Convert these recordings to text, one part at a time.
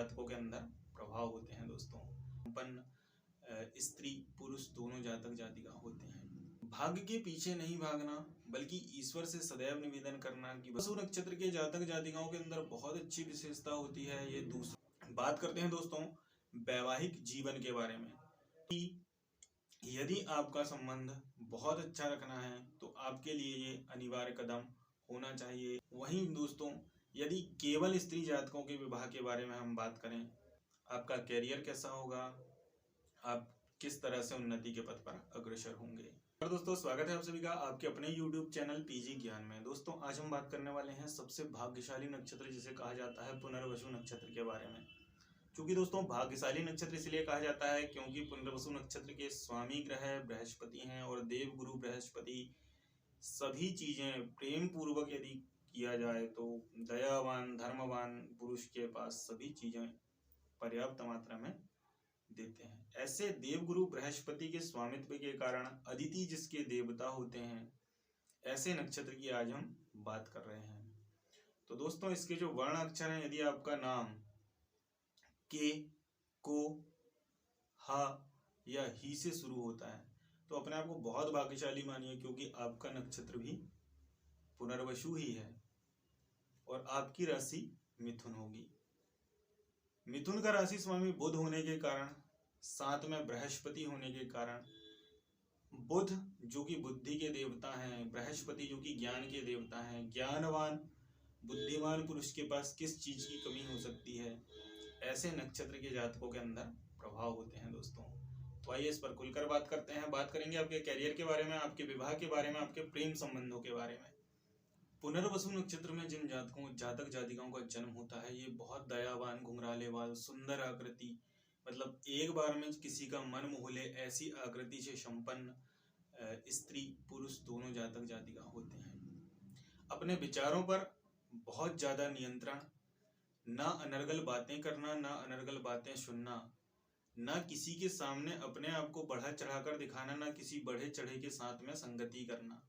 जातकों के अंदर प्रभाव होते हैं दोस्तों। संपन्न स्त्री पुरुष दोनों जातक जातिका होते हैं। भाग्य के पीछे नहीं भागना बल्कि ईश्वर से सदैव निवेदन करना कि वसु नक्षत्र के जातक जातिकाओं के अंदर बहुत अच्छी विशेषता होती है। ये दूसरा बात करते हैं दोस्तों वैवाहिक जीवन के बारे में कि यदि आपका संबंध बहुत अच्छा रखना है तो आपके लिए ये अनिवार्य कदम होना चाहिए। वहीं दोस्तों यदि केवल स्त्री जातकों के विवाह के बारे में हम बात करें, आपका कैरियर कैसा होगा, आप किस तरह से उन्नति के पथ पर अग्रसर होंगे। और दोस्तों स्वागत है आप सभी का आपके अपने YouTube चैनल पीजी ज्ञान में। दोस्तों आज हम बात करने वाले हैं सबसे भाग्यशाली नक्षत्र जिसे कहा जाता है पुनर्वसु नक्षत्र के बारे में। क्योंकि दोस्तों भाग्यशाली नक्षत्र इसलिए कहा जाता है क्योंकि पुनर्वसु नक्षत्र के स्वामी ग्रह बृहस्पति हैं और देव गुरु बृहस्पति सभी चीजें प्रेम पूर्वक यदि किया जाए तो दयावान धर्मवान पुरुष के पास सभी चीजें पर्याप्त मात्रा में देते हैं। ऐसे देवगुरु बृहस्पति के स्वामित्व के कारण अदिति जिसके देवता होते हैं, ऐसे नक्षत्र की आज हम बात कर रहे हैं। तो दोस्तों इसके जो वर्ण अक्षर हैं, यदि आपका नाम के, को, हा या ही से शुरू होता है तो अपने आप को बहुत भाग्यशाली मानिए, क्योंकि आपका नक्षत्र भी पुनर्वसु ही है और आपकी राशि मिथुन होगी। मिथुन का राशि स्वामी बुध होने के कारण, साथ में बृहस्पति होने के कारण, बुध जो कि बुद्धि के देवता हैं, बृहस्पति जो कि ज्ञान के देवता हैं, ज्ञानवान बुद्धिमान पुरुष के पास किस चीज की कमी हो सकती है, ऐसे नक्षत्र के जातकों के अंदर प्रभाव होते हैं दोस्तों। तो आइए इस पर खुलकर बात करते हैं। बात करेंगे आपके कैरियर के बारे में, आपके विवाह के बारे में, आपके प्रेम संबंधों के बारे में। पुनर्वसु नक्षत्र में जिन जातक जातिकाओं का जन्म होता है, ये बहुत दयावान, घुंघराले बाल, सुंदर आकृति, मतलब एक बार में किसी का मन मोह ले ऐसी आकृति से संपन्न स्त्री पुरुष दोनों जातक जातिका होते हैं। अपने विचारों पर बहुत ज्यादा नियंत्रण, ना अनर्गल बातें करना, ना अनर्गल बातें सुनना, ना किसी के सामने अपने आप को बढ़ा चढ़ाकर दिखाना, ना किसी बढ़े चढ़े के साथ में संगति करना,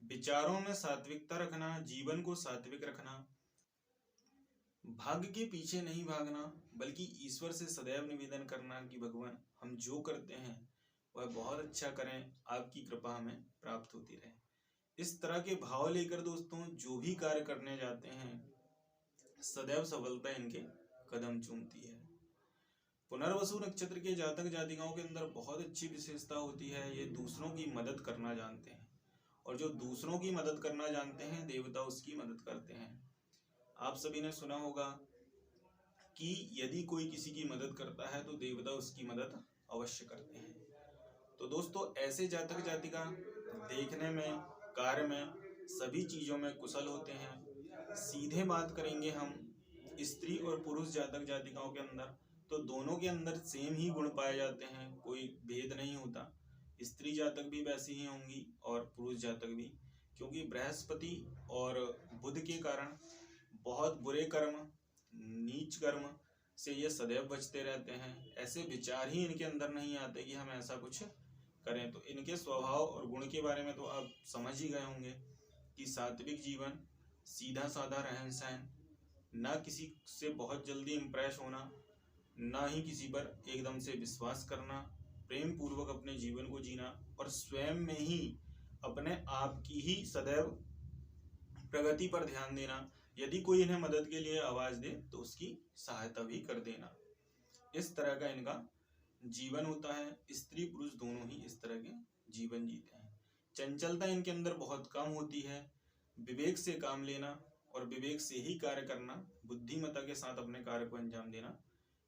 विचारों में सात्विकता रखना, जीवन को सात्विक रखना, भाग्य के पीछे नहीं भागना बल्कि ईश्वर से सदैव निवेदन करना कि भगवान हम जो करते हैं वह बहुत अच्छा करें, आपकी कृपा हमें प्राप्त होती रहे। इस तरह के भाव लेकर दोस्तों जो भी कार्य करने जाते हैं सदैव सफलता इनके कदम चूमती है। पुनर्वसु नक्षत्र के जातक जातिकाओं के अंदर बहुत अच्छी विशेषता होती है, ये दूसरों की मदद करना जानते हैं और जो दूसरों की मदद करना जानते हैं देवता उसकी मदद करते हैं। आप सभी ने सुना होगा कि यदि कोई किसी की मदद करता है तो देवता उसकी मदद अवश्य करते हैं। तो दोस्तों ऐसे जातक जातिका देखने में, कार्य में, सभी चीजों में कुशल होते हैं। सीधे बात करेंगे हम स्त्री और पुरुष जातक जातिकाओं के अंदर, तो दोनों के अंदर सेम ही गुण पाए जाते हैं, कोई भेद नहीं होता। स्त्री जातक भी वैसी ही होंगी और पुरुष जातक भी, क्योंकि बृहस्पति और बुध के कारण बहुत बुरे कर्म, नीच कर्म से ये सदैव बचते रहते हैं। ऐसे विचार ही इनके अंदर नहीं आते कि हम ऐसा कुछ करें। तो इनके स्वभाव और गुण के बारे में तो आप समझ ही गए होंगे कि सात्विक जीवन, सीधा साधा रहन सहन, ना किसी से बहुत जल्दी इम्प्रेस होना, ना ही किसी पर एकदम से विश्वास करना, प्रेम पूर्वक अपने जीवन को जीना और स्वयं में ही अपने आप की ही सदैव प्रगति पर ध्यान देना। यदि कोई इन्हें मदद के लिए आवाज दे तो उसकी सहायता भी कर देना। इस तरह का इनका जीवन होता है। स्त्री पुरुष दोनों ही इस तरह के जीवन जीते हैं। चंचलता इनके अंदर बहुत कम होती है। विवेक से काम लेना और विवेक से ही कार्य करना, बुद्धिमत्ता के साथ अपने कार्य को अंजाम देना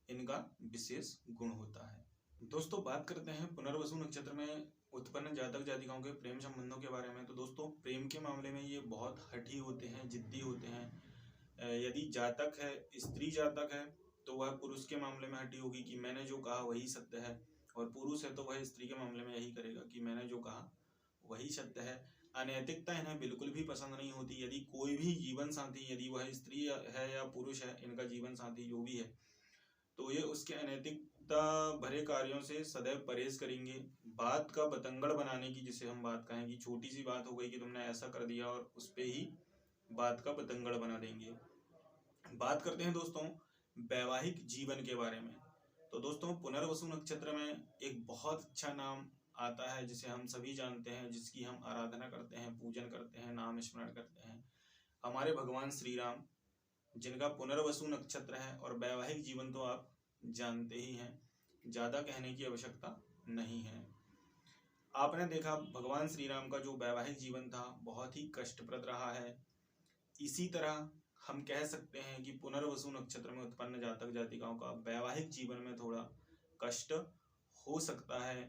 इनका विशेष गुण होता है। दोस्तों बात करते हैं पुनर्वसु नक्षत्र में उत्पन्न जातक जातिकाओं के प्रेम संबंधों के बारे में। तो दोस्तों प्रेम के मामले में ये बहुत हठी होते हैं, जिद्दी होते हैं। यदि जातक है, स्त्री जातक है, तो वह पुरुष के मामले में हठी होगी कि मैंने जो कहा वही सत्य है, और पुरुष है तो वह स्त्री के मामले में यही करेगा कि मैंने जो कहा वही सत्य है। अनैतिकता इन्हें बिल्कुल भी पसंद नहीं होती। यदि कोई भी जीवन साथी, यदि वह स्त्री है या पुरुष है, इनका जीवन साथी जो भी है, तो ये उसके अनैतिकता भरे कार्यों से सदैव परहेज करेंगे। बात का बतंगड़ बनाने की, जिसे हम बात कहें कि छोटी सी बात हो गई कि तुमने ऐसा कर दिया, और उस पे ही बात का बतंगड़ बना देंगे। बात करते हैं दोस्तों वैवाहिक जीवन के बारे में। तो दोस्तों, पुनर्वसु नक्षत्र में एक बहुत अच्छा नाम आता है जिसे हम सभी जानते हैं, जिसकी हम आराधना करते हैं, पूजन करते हैं, नाम स्मरण करते हैं, हमारे भगवान श्री राम, जिनका पुनर्वसु नक्षत्र है। और वैवाहिक जीवन तो आप जानते ही हैं, ज़्यादा कहने की आवश्यकता नहीं है। आपने देखा भगवान श्री राम का जो वैवाहिक जीवन था बहुत ही कष्टप्रद रहा है। इसी तरह हम कह सकते हैं कि पुनर्वसु नक्षत्र में उत्पन्न जातक जातिकाओं का वैवाहिक जीवन में थोड़ा कष्ट हो सकता है,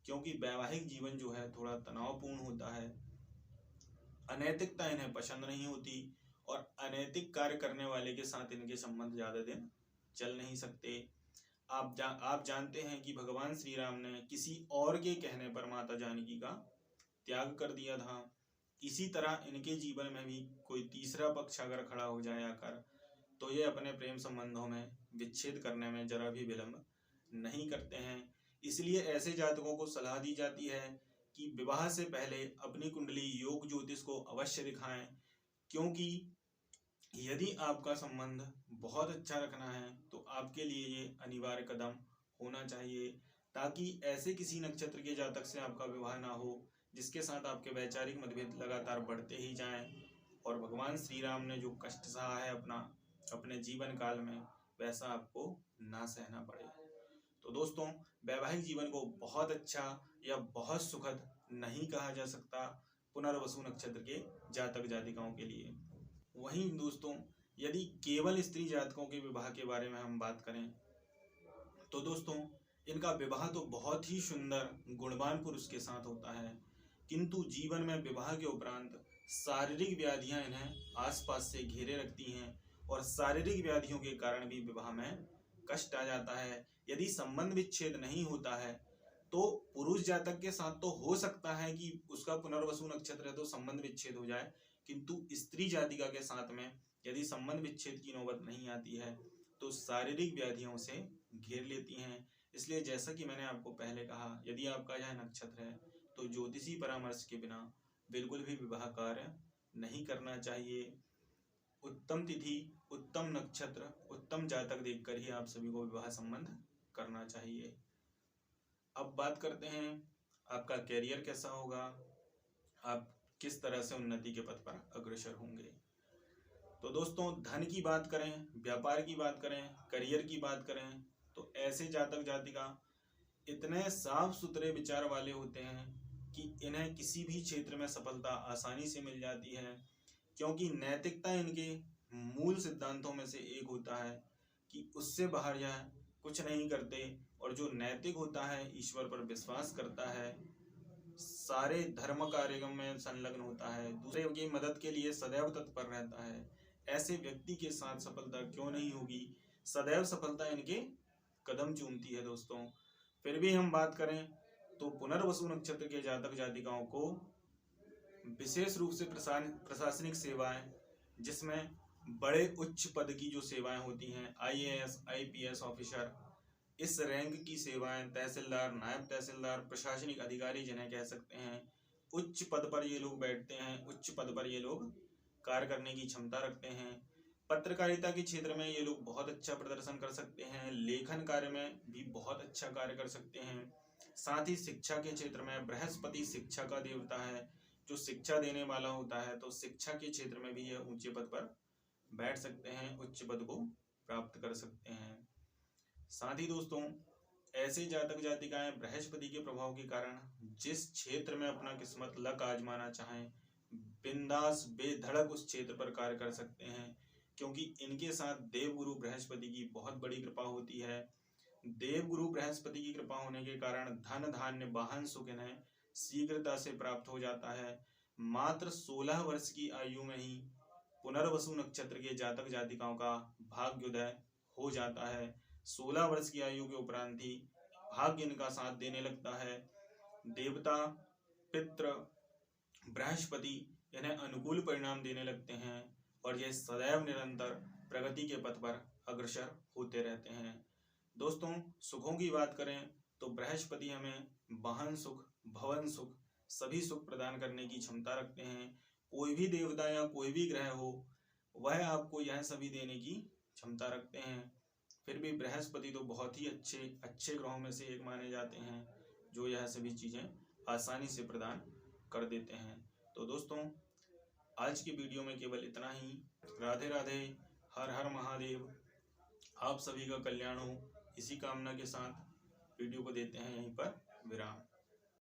क्योंकि वैवाहिक जीवन जो है थोड़ा तनावपूर्ण होता है। अनैतिकता इन्हें पसंद नहीं होती और अनैतिक कार्य करने वाले के साथ इनके संबंध ज़्यादा दिन चल नहीं सकते। आप जानते हैं कि भगवान श्री राम ने किसी और के कहने पर माता जानकी का त्याग कर दिया था। इसी तरह इनके जीवन में भी कोई तीसरा पक्ष अगर खड़ा हो जाए आकर, तो ये अपने प्रेम संबंधों में विच्छेद करने में जरा भी विलंब नहीं करते हैं। इसलिए ऐसे जातकों को सलाह दी जाती है कि विवाह से पहले अपनी कुंडली योग ज्योतिष को अवश्य दिखाएं, क्योंकि यदि आपका संबंध बहुत अच्छा रखना है तो आपके लिए ये अनिवार्य कदम होना चाहिए, ताकि ऐसे किसी नक्षत्र के जातक से आपका विवाह ना हो जिसके साथ आपके वैचारिक मतभेद लगातार बढ़ते ही जाएं और भगवान श्री राम ने जो कष्ट सहा है अपने जीवन काल में, वैसा आपको ना सहना पड़े। तो दोस्तों, वैवाहिक जीवन को बहुत अच्छा या बहुत सुखद नहीं कहा जा सकता पुनर्वसु नक्षत्र के जातक जातिकाओं के लिए। वहीं दोस्तों, यदि केवल स्त्री जातकों के विवाह के बारे में हम बात करें तो दोस्तों, इनका विवाह तो बहुत ही सुंदर गुणवान पुरुष के साथ होता है, किंतु जीवन में विवाह के उपरांत शारीरिक व्याधियां इन्हें आसपास से घेरे रखती हैं और शारीरिक व्याधियों के कारण भी विवाह में कष्ट आ जाता है। यदि संबंध विच्छेद नहीं होता है तो पुरुष जातक के साथ तो हो सकता है कि उसका पुनर्वसु नक्षत्र है तो संबंध विच्छेद हो जाए, किंतु स्त्री जातिका के साथ में यदि संबंध विच्छेद की नौबत नहीं आती है तो शारीरिक व्याधियों से घेर लेती हैं। इसलिए जैसा कि मैंने आपको पहले कहा, यदि आपका यह नक्षत्र है तो ज्योतिषी परामर्श के बिना बिल्कुल भी विवाह कार्य नहीं करना चाहिए। उत्तम तिथि, उत्तम नक्षत्र, उत्तम जातक देखकर ही आप सभी को विवाह संबंध करना चाहिए। अब बात करते हैं आपका कैरियर कैसा होगा, आप किस तरह से उन्नति के पथ पर अग्रसर होंगे। तो दोस्तों, धन की बात करें, व्यापार की बात करें, करियर की बात करें तो ऐसे जातक जातिका इतने साफ सुथरे विचार वाले होते हैं कि इन्हें किसी भी क्षेत्र में सफलता आसानी से मिल जाती है, क्योंकि नैतिकता इनके मूल सिद्धांतों में से एक होता है कि उससे बाहर यह कुछ नहीं करते और जो नैतिक होता है, ईश्वर पर विश्वास करता है, सारे धर्म कार्यों में संलग्न होता है, दूसरे की मदद के लिए सदैव तत्पर रहता है। ऐसे व्यक्ति के साथ सफलता क्यों नहीं होगी, सदैव सफलता इनके कदम चूमती है। दोस्तों, फिर भी हम बात करें तो पुनर्वसु नक्षत्र के जातक जातिकाओं को विशेष रूप से प्रशासनिक सेवाएं, जिसमें बड़े उच्च पद की जो सेवाएं होती हैं, IAS, IPS ऑफिसर, इस रैंक की सेवाएं, तहसीलदार, नायब तहसीलदार, प्रशासनिक अधिकारी जिन्हें कह सकते हैं, उच्च पद पर ये लोग बैठते हैं, उच्च पद पर ये लोग कार्य करने की क्षमता रखते हैं। पत्रकारिता के क्षेत्र में ये लोग बहुत अच्छा प्रदर्शन कर सकते हैं, लेखन कार्य में भी बहुत अच्छा कार्य कर सकते हैं। साथ ही शिक्षा के क्षेत्र में बृहस्पति शिक्षा का देवता है, जो शिक्षा देने वाला होता है, तो शिक्षा के क्षेत्र में भी ये ऊंचे पद पर बैठ सकते हैं, उच्च पद को प्राप्त कर सकते हैं। साथ ही दोस्तों, ऐसे जातक जातिकाएं बृहस्पति के प्रभाव के कारण जिस क्षेत्र में अपना किस्मत लक आजमाना चाहें, बिंदास बेधड़क उस क्षेत्र पर कार्य कर सकते हैं, क्योंकि इनके साथ देवगुरु बृहस्पति की बहुत बड़ी कृपा होती है। देवगुरु बृहस्पति की कृपा होने के कारण धन धान्य वाहन सुख इन्हें शीघ्रता से प्राप्त हो जाता है। मात्र 16 वर्ष की आयु में ही पुनर्वसु नक्षत्र के जातक जातिकाओं का भाग्योदय हो जाता है। 16 वर्ष की आयु के उपरांत ही भाग्य इनका साथ देने लगता है। देवता, पितृ, बृहस्पति इन्हें अनुकूल परिणाम देने लगते हैं और यह सदैव निरंतर प्रगति के पथ पर अग्रसर होते रहते हैं। दोस्तों, सुखों की बात करें तो बृहस्पति हमें वाहन सुख, भवन सुख, सभी सुख प्रदान करने की क्षमता रखते हैं। कोई भी देवता या कोई भी ग्रह हो, वह आपको यह सभी देने की क्षमता रखते हैं। फिर भी बृहस्पति तो बहुत ही अच्छे ग्रहों में से एक माने जाते हैं, जो यह सभी चीज़ें आसानी से प्रदान कर देते हैं। तो दोस्तों, आज की वीडियो में केवल इतना ही। राधे राधे, हर हर महादेव। आप सभी का कल्याण हो, इसी कामना के साथ वीडियो को देते हैं यहीं पर विराम।